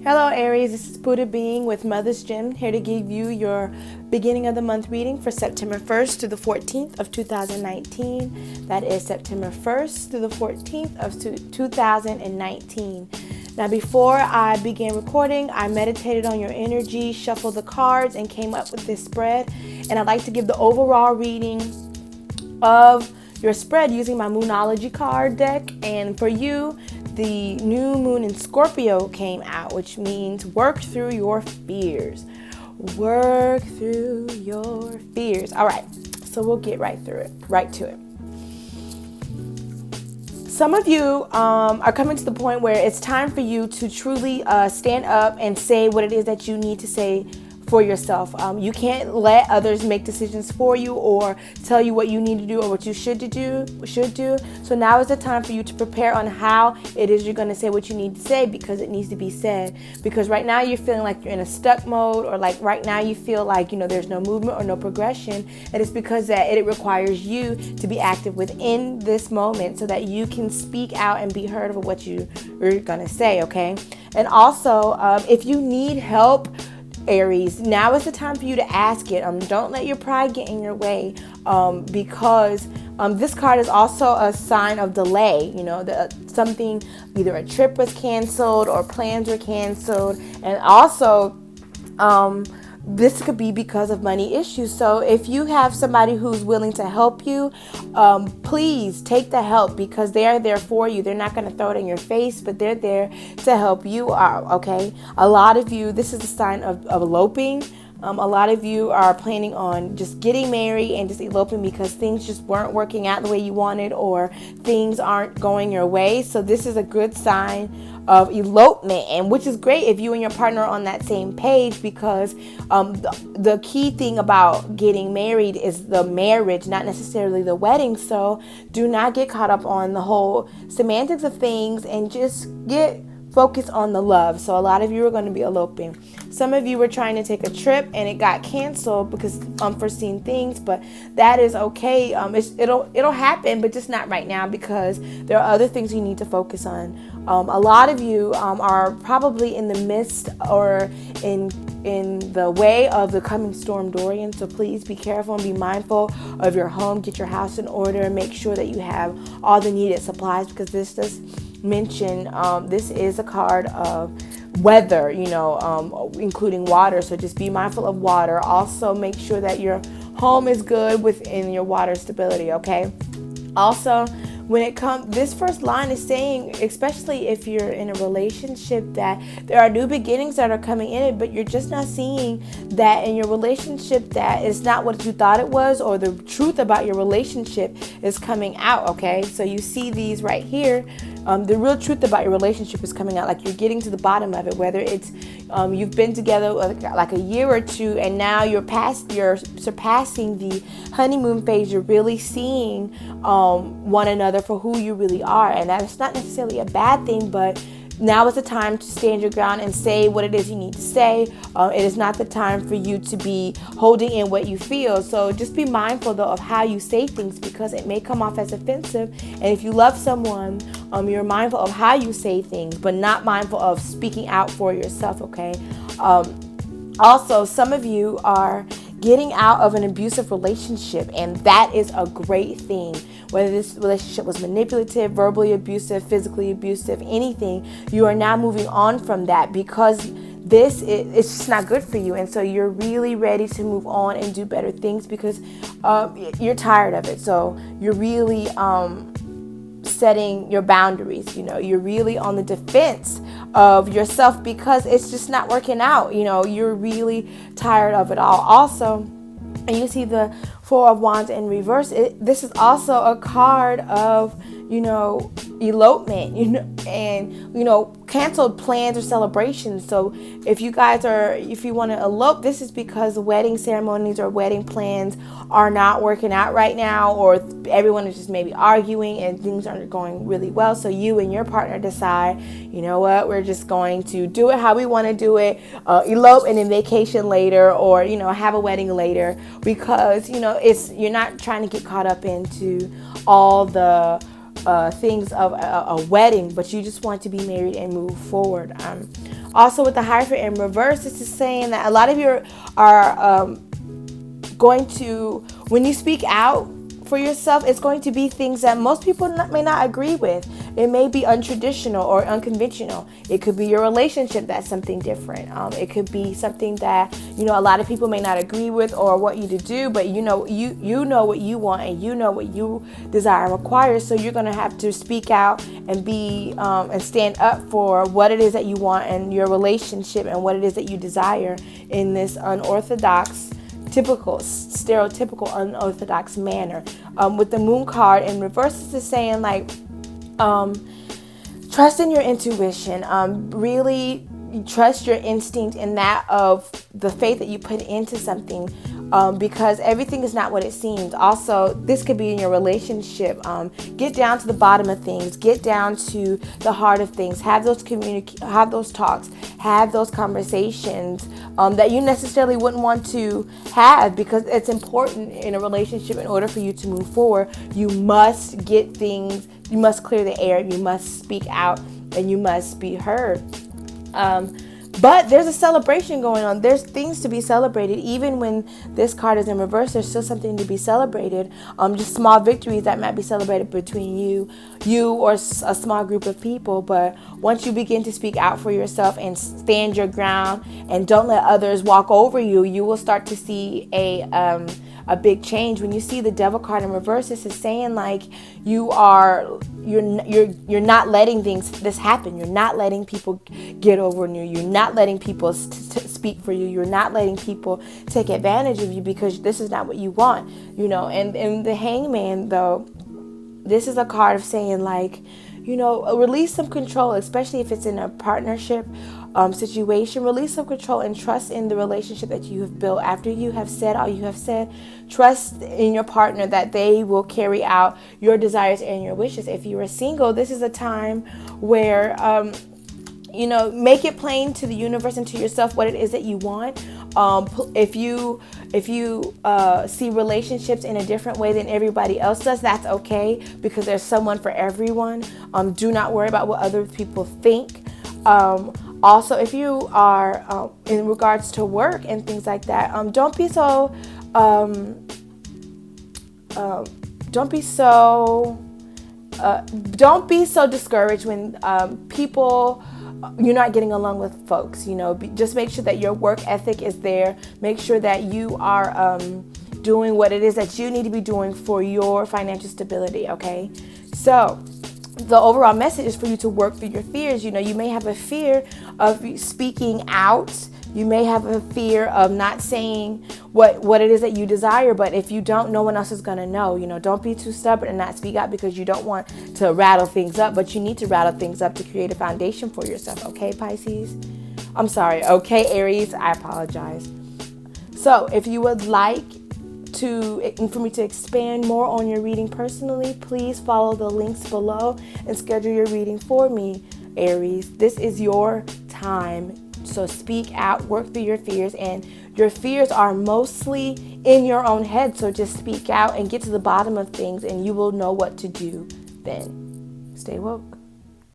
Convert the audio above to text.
Hello Aries, this is Buddha Being with Mother's Gym, here to give you your beginning of the month reading for September 1st to the 14th of 2019. That is September 1st to the 14th of 2019. Now before I began recording, I meditated on your energy, shuffled the cards, and came up with this spread. And I'd like to give the overall reading of your spread using my Moonology card deck. And for you, the new moon in Scorpio came out, which means work through your fears. Work through your fears. All right, so we'll get right to it. Some of you are coming to the point where it's time for you to truly stand up and say what it is that you need to say for yourself. You can't let others make decisions for you or tell you what you need to do or what you should do. So now is the time for you to prepare on how it is you're going to say what you need to say, because it needs to be said. Because right now you're feeling like you're in a stuck mode, or like right now you feel like, there's no movement or no progression. And it's because that it requires you to be active within this moment so that you can speak out and be heard of what you're going to say, okay? And also, if you need help, Aries, now is the time for you to ask it. Don't let your pride get in your way, because this card is also a sign of delay. Something, either a trip was canceled or plans were canceled, and also this could be because of money issues. So if you have somebody who's willing to help you, please take the help, because they are there for you. They're not going to throw it in your face, but they're there to help you out, okay? A lot of you, this is a sign of eloping. A lot of you are planning on just getting married and just eloping because things just weren't working out the way you wanted, or things aren't going your way. So this is a good sign of elopement, and which is great if you and your partner are on that same page, because the key thing about getting married is the marriage, not necessarily the wedding. So do not get caught up on the whole semantics of things, and just get focused on the love. So a lot of you are going to be eloping. Some of you were trying to take a trip and it got canceled because unforeseen things, but that is okay. It'll happen, but just not right now, because there are other things you need to focus on. A lot of you are probably in the midst or in the way of the coming storm Dorian. So please be careful and be mindful of your home. Get your house in order. Make sure that you have all the needed supplies, because this does mention this is a card of weather, including water. So just be mindful of water. Also make sure that your home is good within your water stability, okay? Also, when it comes, this first line is saying, especially if you're in a relationship, that there are new beginnings that are coming in it, but you're just not seeing that in your relationship, that it's not what you thought it was, or the truth about your relationship is coming out, okay? So you see these right here. The real truth about your relationship is coming out, like you're getting to the bottom of it, whether it's you've been together like a year or two, and now you're surpassing the honeymoon phase. You're really seeing one another for who you really are, and that's not necessarily a bad thing, but now is the time to stand your ground and say what it is you need to say. It is not the time for you to be holding in what you feel. So just be mindful, though, of how you say things, because it may come off as offensive. And if you love someone, you're mindful of how you say things, but not mindful of speaking out for yourself, okay? Also, some of you are getting out of an abusive relationship, and that is a great thing. Whether this relationship was manipulative, verbally abusive, physically abusive, anything, you are now moving on from that, because it's just not good for you. And so you're really ready to move on and do better things, because you're tired of it. So you're really setting your boundaries. You're really on the defense of yourself, because it's just not working out. You're really tired of it all. Also, and you see the Four of Wands in reverse. This is also a card of, elopement, and, canceled plans or celebrations. So if you want to elope, this is because wedding ceremonies or wedding plans are not working out right now, or everyone is just maybe arguing and things aren't going really well. So you and your partner decide, you know what, we're just going to do it how we want to do it, elope and then vacation later, or, have a wedding later, because, you're not trying to get caught up into all the things of a wedding, but you just want to be married and move forward. Also, with the Hierophant in reverse, this is saying that a lot of you are going to, when you speak out for yourself, it's going to be things that most people may not agree with. It may be untraditional or unconventional. It could be your relationship that's something different. It could be something that, you know, a lot of people may not agree with or want you to do, but you know what you want, and you know what you desire and require. So you're going to have to speak out and be and stand up for what it is that you want and your relationship and what it is that you desire in this unorthodox, typical, stereotypical, unorthodox manner. With the Moon card in reverse, this is saying like, trust in your intuition. Really trust your instinct and that of the faith that you put into something, because everything is not what it seems. Also, this could be in your relationship. Get down to the bottom of things. Get down to the heart of things. Have those have those talks. Have those conversations that you necessarily wouldn't want to have, because it's important in a relationship. In order for you to move forward, you must get things. You must clear the air. You must speak out, and you must be heard. But there's a celebration going on. There's things to be celebrated. Even when this card is in reverse, there's still something to be celebrated. Just small victories that might be celebrated between you or a small group of people. But once you begin to speak out for yourself and stand your ground and don't let others walk over you, you will start to see a big change. When you see the Devil card in reverse, this is saying like you're not letting this happen. You're not letting people get over on you. You're not letting people speak for you. You're not letting people take advantage of you, because this is not what you want, you know. And the Hangman, though, this is a card of saying like, you know, release some control, especially if it's in a partnership situation. Release some control and trust in the relationship that you have built. After you have said all you have said, trust in your partner that they will carry out your desires and your wishes. If you are single, this is a time where you know, make it plain to the universe and to yourself what it is that you want. If you see relationships in a different way than everybody else does, that's okay, because there's someone for everyone. Do not worry about what other people think. Also, if you are in regards to work and things like that, don't be so discouraged when people, you're not getting along with folks. You know, just make sure that your work ethic is there. Make sure that you are doing what it is that you need to be doing for your financial stability. Okay, so the overall message is for you to work through your fears. You know, you may have a fear of speaking out. You may have a fear of not saying what it is that you desire, but if you don't, no one else is going to know. You know, don't be too stubborn and not speak out, because you don't want to rattle things up, but you need to rattle things up to create a foundation for yourself. Okay, Pisces? I'm sorry. Okay, Aries? I apologize. So if you would like for me to expand more on your reading personally, please follow the links below and schedule your reading for me, Aries. This is your time. So speak out, work through your fears, and your fears are mostly in your own head. So just speak out and get to the bottom of things, and you will know what to do then. Stay woke.